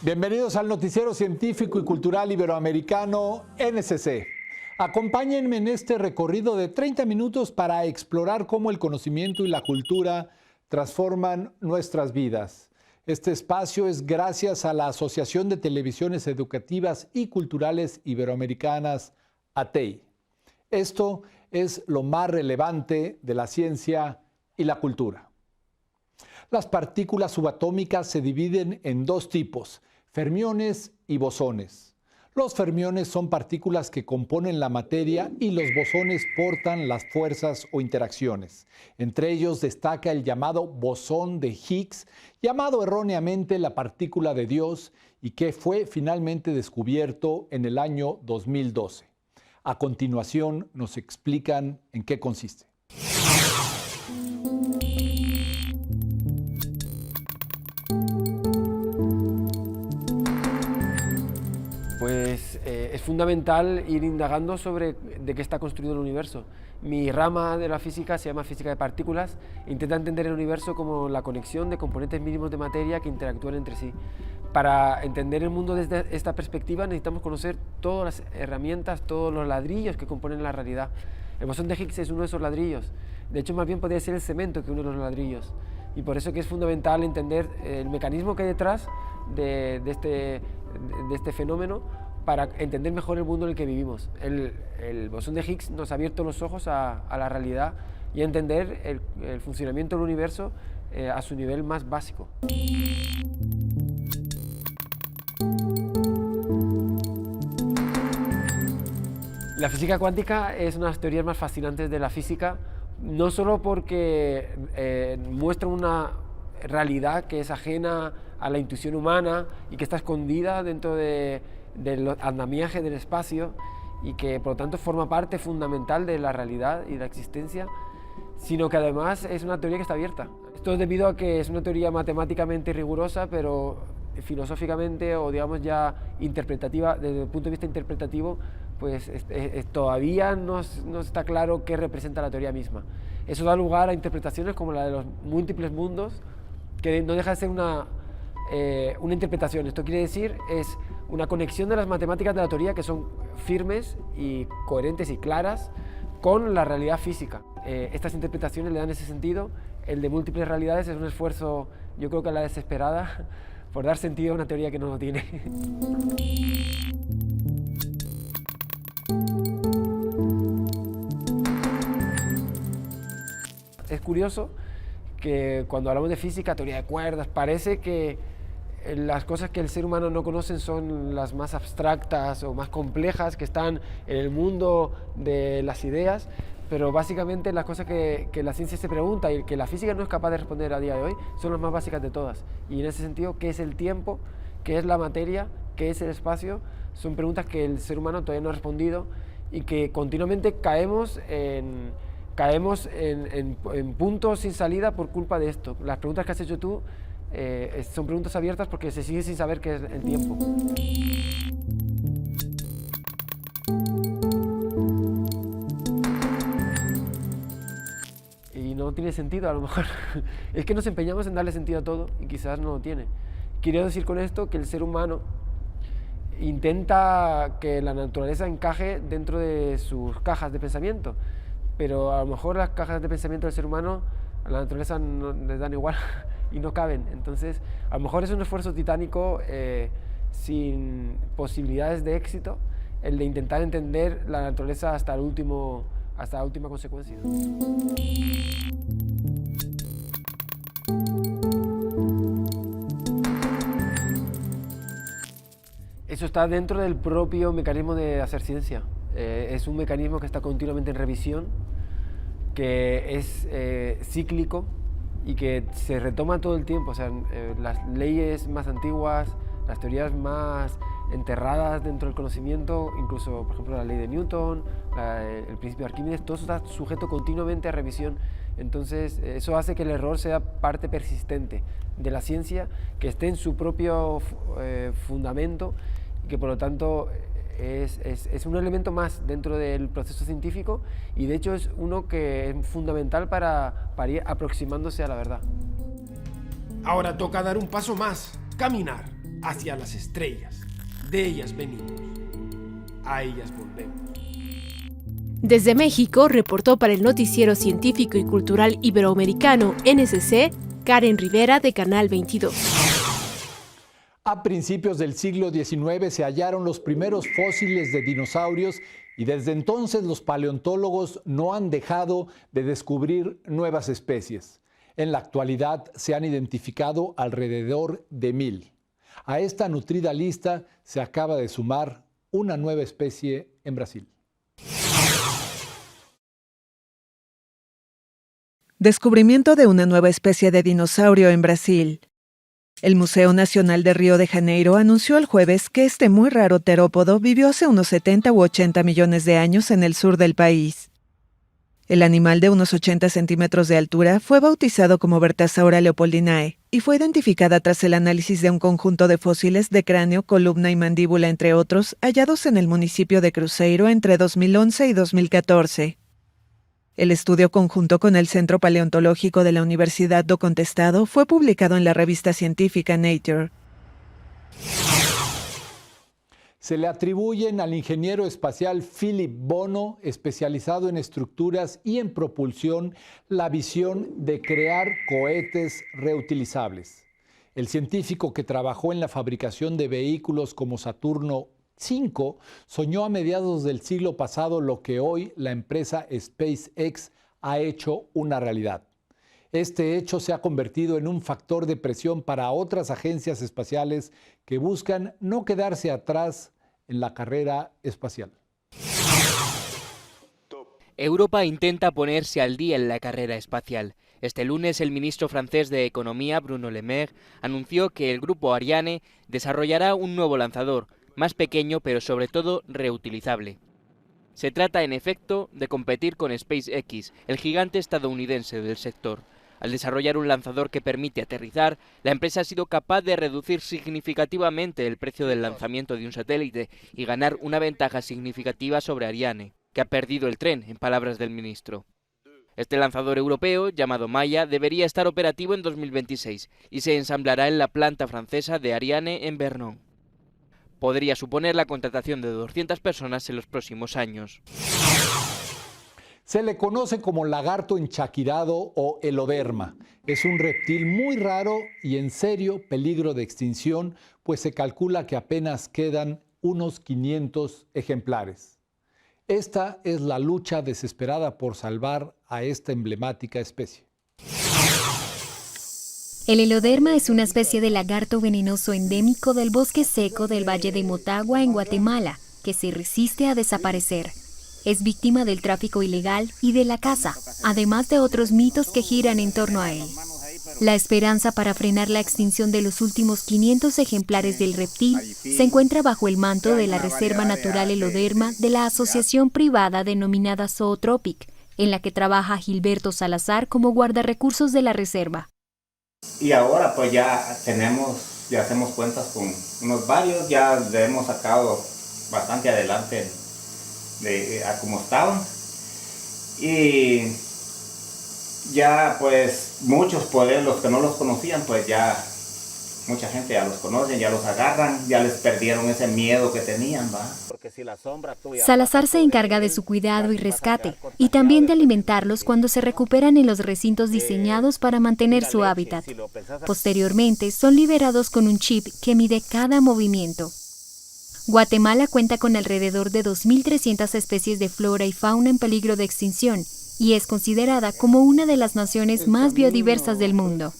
Bienvenidos al Noticiero Científico y Cultural Iberoamericano, NSC. Acompáñenme en este recorrido de 30 minutos para explorar cómo el conocimiento y la cultura transforman nuestras vidas. Este espacio es gracias a la Asociación de Televisiones Educativas y Culturales Iberoamericanas, ATEI. Esto es lo más relevante de la ciencia y la cultura. Las partículas subatómicas se dividen en dos tipos: fermiones y bosones. Los fermiones son partículas que componen la materia y los bosones portan las fuerzas o interacciones. Entre ellos destaca el llamado bosón de Higgs, llamado erróneamente la partícula de Dios, y que fue finalmente descubierto en el año 2012. A continuación nos explican en qué consiste. Es fundamental ir indagando sobre de qué está construido el universo. Mi rama de la física se llama física de partículas. Intenta entender el universo como la conexión de componentes mínimos de materia que interactúan entre sí. Para entender el mundo desde esta perspectiva necesitamos conocer todas las herramientas, todos los ladrillos que componen la realidad. El bosón de Higgs es uno de esos ladrillos. De hecho, más bien podría ser el cemento que uno de los ladrillos. Y por eso que es fundamental entender el mecanismo que hay detrás de este fenómeno, para entender mejor el mundo en el que vivimos. El bosón de Higgs nos ha abierto los ojos a la realidad y a entender el funcionamiento del universo a su nivel más básico. La física cuántica es una de las teorías más fascinantes de la física, no solo porque muestra una realidad que es ajena a la intuición humana y que está escondida dentro del andamiaje del espacio y que por lo tanto forma parte fundamental de la realidad y de la existencia, sino que además es una teoría que está abierta. Esto es debido a que es una teoría matemáticamente rigurosa, pero filosóficamente o digamos ya interpretativa, desde el punto de vista interpretativo, pues todavía no está claro qué representa la teoría misma. Eso da lugar a interpretaciones como la de los múltiples mundos, que no deja de ser una interpretación. Esto quiere decir, es una conexión de las matemáticas de la teoría que son firmes y coherentes y claras con la realidad física. Estas interpretaciones le dan ese sentido. El de múltiples realidades es un esfuerzo, yo creo que a la desesperada, por dar sentido a una teoría que no lo tiene. Es curioso que cuando hablamos de física, teoría de cuerdas, parece que las cosas que el ser humano no conoce son las más abstractas o más complejas, que están en el mundo de las ideas, pero básicamente las cosas que la ciencia se pregunta y que la física no es capaz de responder a día de hoy son las más básicas de todas. Y en ese sentido, ¿qué es el tiempo? ¿Qué es la materia? ¿Qué es el espacio? Son preguntas que el ser humano todavía no ha respondido y que continuamente caemos en puntos sin salida por culpa de esto. Las preguntas que has hecho tú son preguntas abiertas porque se sigue sin saber qué es el tiempo. Y no tiene sentido, a lo mejor. Es que nos empeñamos en darle sentido a todo y quizás no lo tiene. Quiero decir con esto que el ser humano intenta que la naturaleza encaje dentro de sus cajas de pensamiento, pero a lo mejor las cajas de pensamiento del ser humano a la naturaleza no les dan igual y no caben. Entonces, a lo mejor es un esfuerzo titánico sin posibilidades de éxito el de intentar entender la naturaleza hasta la última consecuencia. Eso está dentro del propio mecanismo de hacer ciencia. Es un mecanismo que está continuamente en revisión, que es cíclico y que se retoma todo el tiempo. O sea, las leyes más antiguas, las teorías más enterradas dentro del conocimiento, incluso, por ejemplo, la ley de Newton, el principio de Arquímedes, todo eso está sujeto continuamente a revisión. Entonces, eso hace que el error sea parte persistente de la ciencia, que esté en su propio fundamento y que, por lo tanto, es un elemento más dentro del proceso científico, y de hecho es uno que es fundamental para ir aproximándose a la verdad. Ahora toca dar un paso más, caminar. hacia las estrellas. De ellas venimos, a ellas volvemos. Desde México, reportó para el Noticiero Científico y Cultural Iberoamericano, NSC, Karen Rivera, de Canal 22. A principios del siglo XIX se hallaron los primeros fósiles de dinosaurios y desde entonces los paleontólogos no han dejado de descubrir nuevas especies. En la actualidad se han identificado alrededor de 1000. A esta nutrida lista se acaba de sumar una nueva especie en Brasil. Descubrimiento de una nueva especie de dinosaurio en Brasil. El Museo Nacional de Río de Janeiro anunció el jueves que este muy raro terópodo vivió hace unos 70 u 80 millones de años en el sur del país. El animal de unos 80 centímetros de altura fue bautizado como Bertasaura leopoldinae y fue identificada tras el análisis de un conjunto de fósiles de cráneo, columna y mandíbula, entre otros, hallados en el municipio de Cruzeiro entre 2011 y 2014. El estudio conjunto con el Centro Paleontológico de la Universidad do Contestado fue publicado en la revista científica Nature. Se le atribuyen al ingeniero espacial Philip Bono, especializado en estructuras y en propulsión, la visión de crear cohetes reutilizables. El científico que trabajó en la fabricación de vehículos como Saturno 5 soñó a mediados del siglo pasado lo que hoy la empresa SpaceX ha hecho una realidad. Este hecho se ha convertido en un factor de presión para otras agencias espaciales que buscan no quedarse atrás en la carrera espacial. Europa intenta ponerse al día en la carrera espacial. Este lunes, el ministro francés de Economía, Bruno Le Maire, anunció que el grupo Ariane desarrollará un nuevo lanzador, más pequeño pero sobre todo reutilizable. Se trata en efecto de competir con SpaceX, el gigante estadounidense del sector. Al desarrollar un lanzador que permite aterrizar, la empresa ha sido capaz de reducir significativamente el precio del lanzamiento de un satélite y ganar una ventaja significativa sobre Ariane, que ha perdido el tren, en palabras del ministro. Este lanzador europeo, llamado Maya, debería estar operativo en 2026 y se ensamblará en la planta francesa de Ariane en Vernon. Podría suponer la contratación de 200 personas en los próximos años. Se le conoce como lagarto enchaquirado o heloderma. Es un reptil muy raro y en serio peligro de extinción, pues se calcula que apenas quedan unos 500 ejemplares. Esta es la lucha desesperada por salvar a esta emblemática especie. El heloderma es una especie de lagarto venenoso endémico del bosque seco del Valle de Motagua en Guatemala, que se resiste a desaparecer. Es víctima del tráfico ilegal y de la caza, además de otros mitos que giran en torno a él. La esperanza para frenar la extinción de los últimos 500 ejemplares del reptil se encuentra bajo el manto de la Reserva Natural Heloderma de la asociación privada denominada Zootropic, en la que trabaja Gilberto Salazar como guardarrecursos de la reserva. Y ahora pues ya hacemos cuentas con unos varios, ya le hemos sacado bastante adelante a como estaban. Y ya pues muchos, pues los que no los conocían, pues ya mucha gente ya los conoce, ya los agarran, ya les perdieron ese miedo que tenían, ¿va? Salazar se encarga de su cuidado y rescate, y también de alimentarlos cuando se recuperan en los recintos diseñados para mantener su hábitat. Posteriormente, son liberados con un chip que mide cada movimiento. Guatemala cuenta con alrededor de 2.300 especies de flora y fauna en peligro de extinción, y es considerada como una de las naciones más biodiversas del mundo.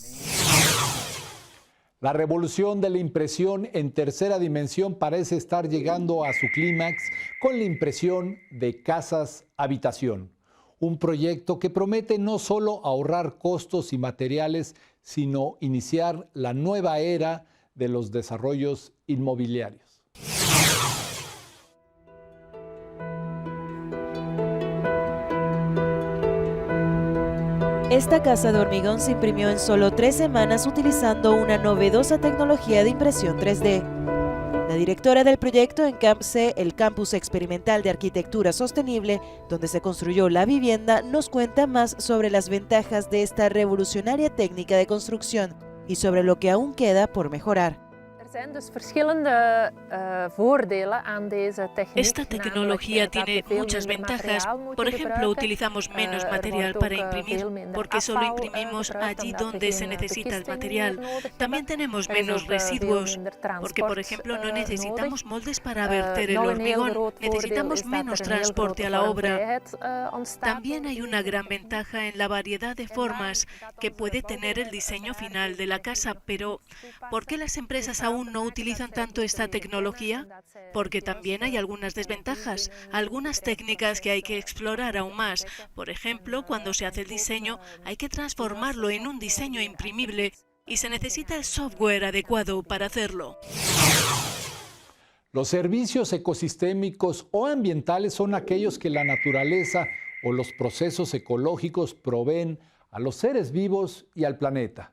La revolución de la impresión en tercera dimensión parece estar llegando a su clímax con la impresión de casas habitación. Un proyecto que promete no solo ahorrar costos y materiales, sino iniciar la nueva era de los desarrollos inmobiliarios. Esta casa de hormigón se imprimió en solo 3 semanas utilizando una novedosa tecnología de impresión 3D. La directora del proyecto en CAMP-C, el Campus Experimental de Arquitectura Sostenible, donde se construyó la vivienda, nos cuenta más sobre las ventajas de esta revolucionaria técnica de construcción y sobre lo que aún queda por mejorar. Esta tecnología tiene muchas ventajas. Por ejemplo, utilizamos menos material para imprimir, porque solo imprimimos allí donde se necesita el material. También tenemos menos residuos, porque, por ejemplo, no necesitamos moldes para verter el hormigón, necesitamos menos transporte a la obra. También hay una gran ventaja en la variedad de formas que puede tener el diseño final de la casa, pero ¿por qué las empresas aún no utilizan tanto esta tecnología? Porque también hay algunas desventajas, algunas técnicas que hay que explorar aún más. Por ejemplo, cuando se hace el diseño, hay que transformarlo en un diseño imprimible y se necesita el software adecuado para hacerlo. Los servicios ecosistémicos o ambientales son aquellos que la naturaleza o los procesos ecológicos proveen a los seres vivos y al planeta.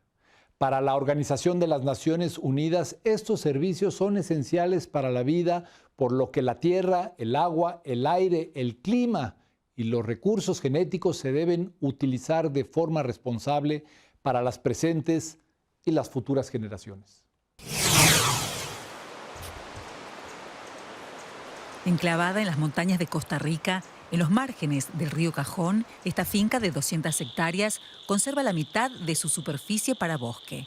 Para la Organización de las Naciones Unidas, estos servicios son esenciales para la vida, por lo que la tierra, el agua, el aire, el clima y los recursos genéticos se deben utilizar de forma responsable para las presentes y las futuras generaciones. Enclavada en las montañas de Costa Rica, en los márgenes del río Cajón, esta finca de 200 hectáreas conserva la mitad de su superficie para bosque.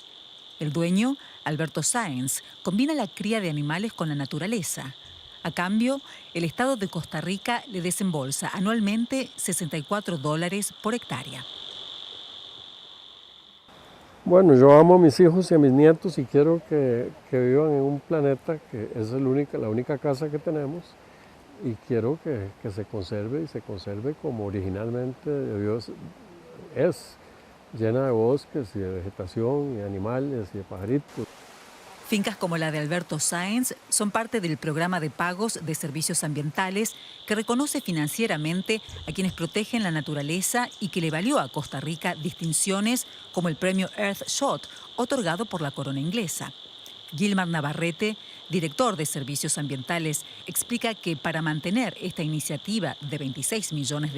El dueño, Alberto Sáenz, combina la cría de animales con la naturaleza. A cambio, el Estado de Costa Rica le desembolsa anualmente $64 por hectárea. Bueno, yo amo a mis hijos y a mis nietos y quiero que vivan en un planeta que es la única casa que tenemos. Y quiero que se conserve y se conserve como originalmente Dios es, llena de bosques y de vegetación y de animales y de pajaritos. Fincas como la de Alberto Sáenz son parte del programa de pagos de servicios ambientales que reconoce financieramente a quienes protegen la naturaleza y que le valió a Costa Rica distinciones como el premio Earthshot, otorgado por la corona inglesa. Gilmar Navarrete, director de Servicios Ambientales, explica que para mantener esta iniciativa de $26 millones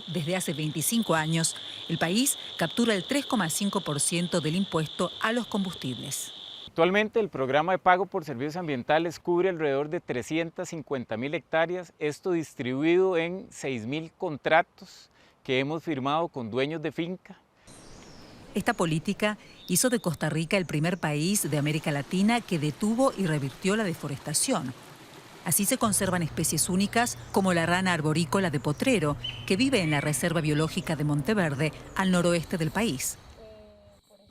desde hace 25 años, el país captura el 3,5% del impuesto a los combustibles. Actualmente el programa de pago por servicios ambientales cubre alrededor de 350.000 hectáreas, esto distribuido en 6.000 contratos que hemos firmado con dueños de finca. Esta política hizo de Costa Rica el primer país de América Latina que detuvo y revirtió la deforestación. Así se conservan especies únicas como la rana arborícola de Potrero, que vive en la Reserva Biológica de Monteverde, al noroeste del país.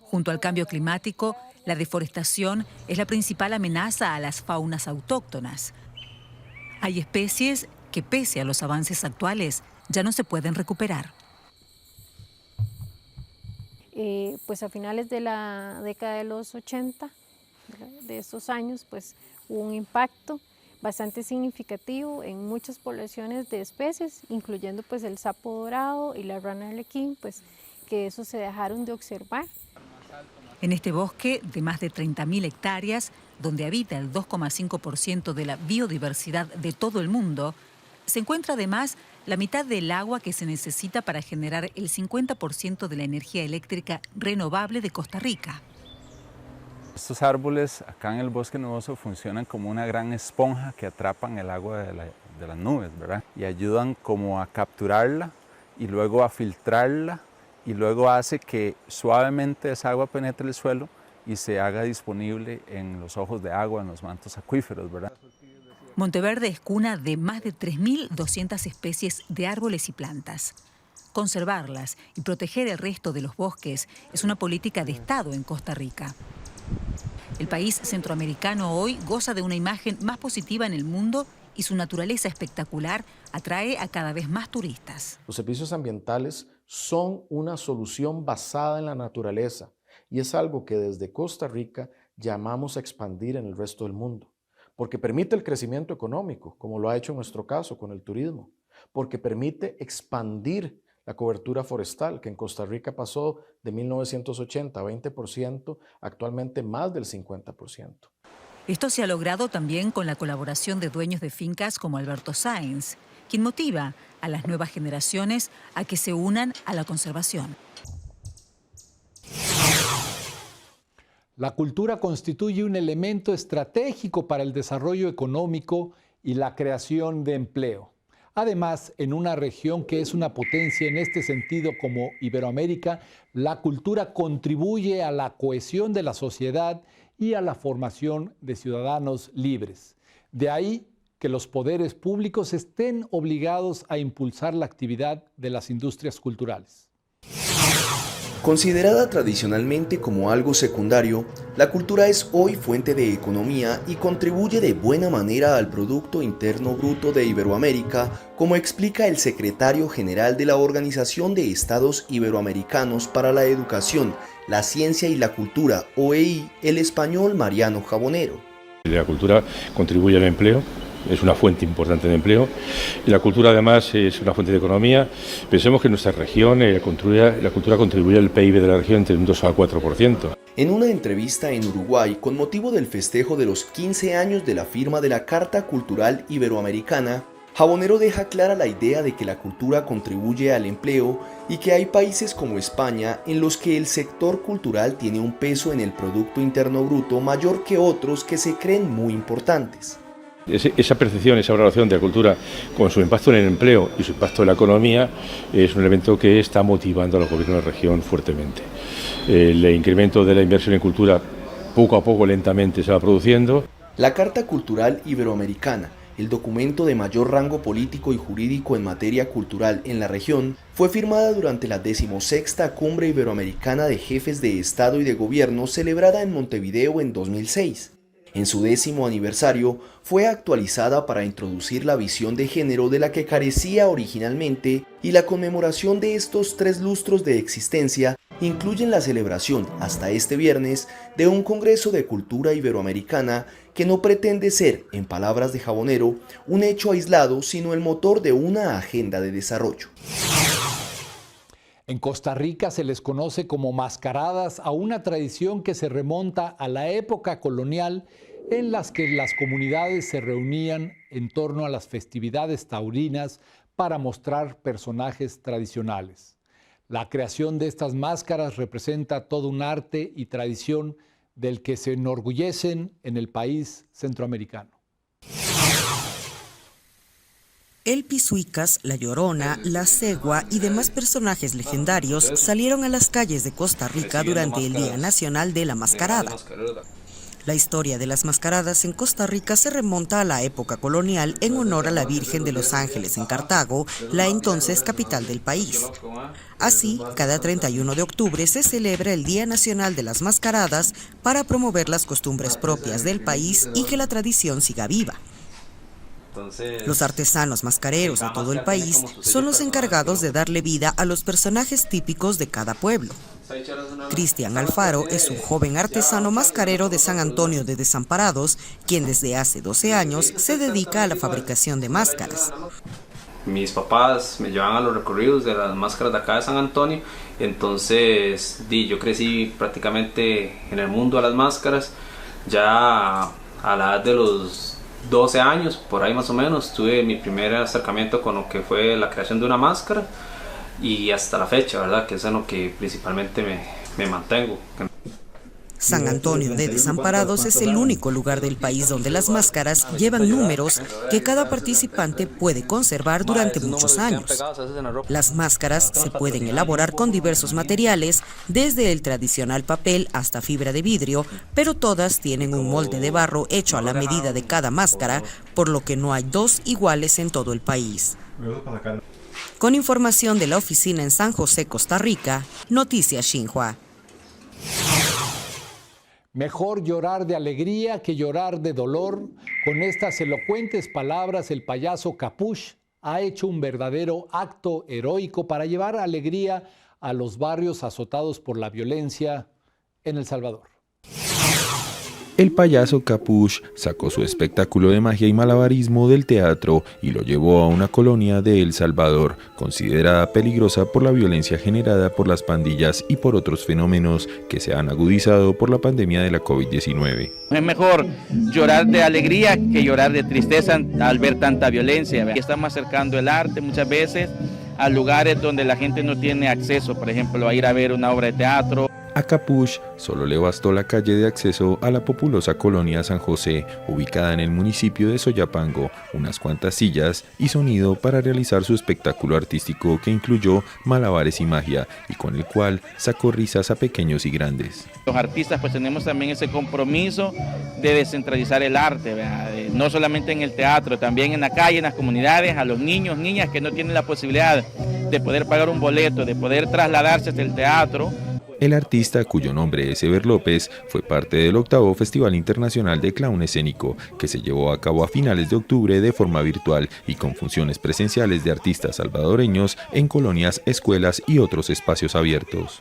Junto al cambio climático, la deforestación es la principal amenaza a las faunas autóctonas. Hay especies que, pese a los avances actuales, ya no se pueden recuperar. Pues a finales de la década de los 80, de estos años, pues hubo un impacto bastante significativo en muchas poblaciones de especies, incluyendo pues el sapo dorado y la rana arlequín, pues que esos se dejaron de observar. En este bosque de más de 30.000 hectáreas, donde habita el 2,5% de la biodiversidad de todo el mundo, se encuentra además la mitad del agua que se necesita para generar el 50% de la energía eléctrica renovable de Costa Rica. Estos árboles acá en el bosque nuboso funcionan como una gran esponja que atrapan el agua de las nubes, ¿verdad? Y ayudan como a capturarla y luego a filtrarla y luego hace que suavemente esa agua penetre el suelo y se haga disponible en los ojos de agua, en los mantos acuíferos, ¿verdad? Monteverde es cuna de más de 3.200 especies de árboles y plantas. Conservarlas y proteger el resto de los bosques es una política de Estado en Costa Rica. El país centroamericano hoy goza de una imagen más positiva en el mundo y su naturaleza espectacular atrae a cada vez más turistas. Los servicios ambientales son una solución basada en la naturaleza y es algo que desde Costa Rica llamamos a expandir en el resto del mundo. Porque permite el crecimiento económico, como lo ha hecho en nuestro caso con el turismo, porque permite expandir la cobertura forestal, que en Costa Rica pasó de 1980 a 20%, actualmente más del 50%. Esto se ha logrado también con la colaboración de dueños de fincas como Alberto Sáenz, quien motiva a las nuevas generaciones a que se unan a la conservación. La cultura constituye un elemento estratégico para el desarrollo económico y la creación de empleo. Además, en una región que es una potencia en este sentido como Iberoamérica, la cultura contribuye a la cohesión de la sociedad y a la formación de ciudadanos libres. De ahí que los poderes públicos estén obligados a impulsar la actividad de las industrias culturales. Considerada tradicionalmente como algo secundario, la cultura es hoy fuente de economía y contribuye de buena manera al Producto Interno Bruto de Iberoamérica, como explica el secretario general de la Organización de Estados Iberoamericanos para la Educación, la Ciencia y la Cultura, OEI, el español Mariano Jabonero. La cultura contribuye al empleo. Es una fuente importante de empleo y la cultura además es una fuente de economía. Pensemos que en nuestra región la cultura contribuye al PIB de la región entre un 2 al 4%. En una entrevista en Uruguay con motivo del festejo de los 15 años de la firma de la Carta Cultural Iberoamericana, Jabonero deja clara la idea de que la cultura contribuye al empleo y que hay países como España en los que el sector cultural tiene un peso en el Producto Interno Bruto mayor que otros que se creen muy importantes. Esa percepción, esa valoración de la cultura con su impacto en el empleo y su impacto en la economía es un elemento que está motivando a los gobiernos de la región fuertemente. El incremento de la inversión en cultura poco a poco, lentamente, se va produciendo. La Carta Cultural Iberoamericana, el documento de mayor rango político y jurídico en materia cultural en la región, fue firmada durante la 16ª Cumbre Iberoamericana de Jefes de Estado y de Gobierno celebrada en Montevideo en 2006. En su 10º aniversario, fue actualizada para introducir la visión de género de la que carecía originalmente y la conmemoración de estos 3 lustros de existencia incluyen la celebración, hasta este viernes, de un Congreso de Cultura Iberoamericana que no pretende ser, en palabras de Jabonero, un hecho aislado, sino el motor de una agenda de desarrollo. En Costa Rica se les conoce como mascaradas a una tradición que se remonta a la época colonial en las que las comunidades se reunían en torno a las festividades taurinas para mostrar personajes tradicionales. La creación de estas máscaras representa todo un arte y tradición del que se enorgullecen en el país centroamericano. El Pisuicas, la Llorona, la Cegua y demás personajes legendarios salieron a las calles de Costa Rica durante el Día Nacional de la Mascarada. La historia de las mascaradas en Costa Rica se remonta a la época colonial en honor a la Virgen de los Ángeles en Cartago, la entonces capital del país. Así, cada 31 de octubre se celebra el Día Nacional de las Mascaradas para promover las costumbres propias del país y que la tradición siga viva. Los artesanos mascareros de todo el país son los encargados de darle vida a los personajes típicos de cada pueblo. Cristian Alfaro es un joven artesano mascarero de San Antonio de Desamparados, quien desde hace 12 años se dedica a la fabricación de máscaras. Mis papás me llevaban a los recorridos de las máscaras de acá de San Antonio, entonces yo crecí prácticamente en el mundo de las máscaras. Ya a la edad de los 12 años, por ahí más o menos, tuve mi primer acercamiento con lo que fue la creación de una máscara y hasta la fecha, ¿verdad? Que es en lo que principalmente me mantengo. San Antonio de Desamparados es el único lugar del país donde las máscaras llevan números que cada participante puede conservar durante muchos años. Las máscaras se pueden elaborar con diversos materiales, desde el tradicional papel hasta fibra de vidrio, pero todas tienen un molde de barro hecho a la medida de cada máscara, por lo que no hay 2 iguales en todo el país. Con información de la oficina en San José, Costa Rica, Noticias Xinhua. Mejor llorar de alegría que llorar de dolor. Con estas elocuentes palabras, el payaso Capuch ha hecho un verdadero acto heroico para llevar alegría a los barrios azotados por la violencia en El Salvador. El payaso Capuch sacó su espectáculo de magia y malabarismo del teatro y lo llevó a una colonia de El Salvador, considerada peligrosa por la violencia generada por las pandillas y por otros fenómenos que se han agudizado por la pandemia de la COVID-19. Es mejor llorar de alegría que llorar de tristeza al ver tanta violencia. Estamos acercando el arte muchas veces a lugares donde la gente no tiene acceso, por ejemplo, a ir a ver una obra de teatro. A Capuch solo le bastó la calle de acceso a la populosa colonia San José, ubicada en el municipio de Soyapango, unas cuantas sillas y sonido para realizar su espectáculo artístico que incluyó malabares y magia, y con el cual sacó risas a pequeños y grandes. Los artistas pues tenemos también ese compromiso de descentralizar el arte, ¿verdad? No solamente en el teatro, también en la calle, en las comunidades, a los niños, niñas que no tienen la posibilidad de poder pagar un boleto, de poder trasladarse hasta el teatro. El artista, cuyo nombre es Ever López, fue parte del 8º Festival Internacional de Clown Escénico, que se llevó a cabo a finales de octubre de forma virtual y con funciones presenciales de artistas salvadoreños en colonias, escuelas y otros espacios abiertos.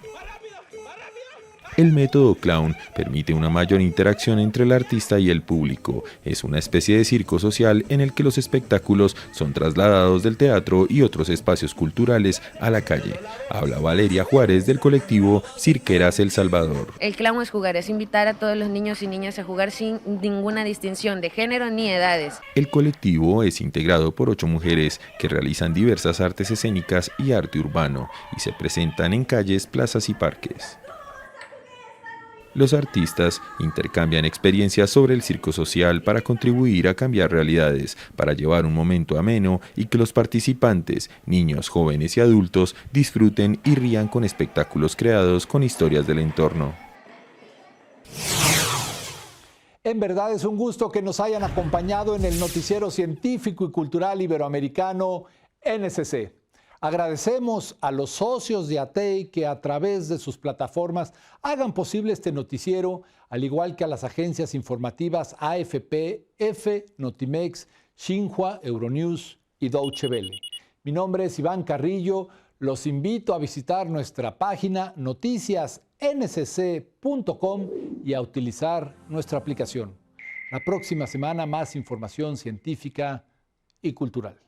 El método clown permite una mayor interacción entre el artista y el público. Es una especie de circo social en el que los espectáculos son trasladados del teatro y otros espacios culturales a la calle. Habla Valeria Juárez del colectivo Cirqueras El Salvador. El clown es jugar, es invitar a todos los niños y niñas a jugar sin ninguna distinción de género ni edades. El colectivo es integrado por 8 mujeres que realizan diversas artes escénicas y arte urbano y se presentan en calles, plazas y parques. Los artistas intercambian experiencias sobre el circo social para contribuir a cambiar realidades, para llevar un momento ameno y que los participantes, niños, jóvenes y adultos, disfruten y rían con espectáculos creados con historias del entorno. En verdad es un gusto que nos hayan acompañado en el noticiero científico y cultural iberoamericano NSC. Agradecemos a los socios de ATEI que a través de sus plataformas hagan posible este noticiero, al igual que a las agencias informativas AFP, EFE, Notimex, Xinhua, Euronews y Deutsche Welle. Mi nombre es Iván Carrillo. Los invito a visitar nuestra página noticiasnsc.com y a utilizar nuestra aplicación. La próxima semana más información científica y cultural.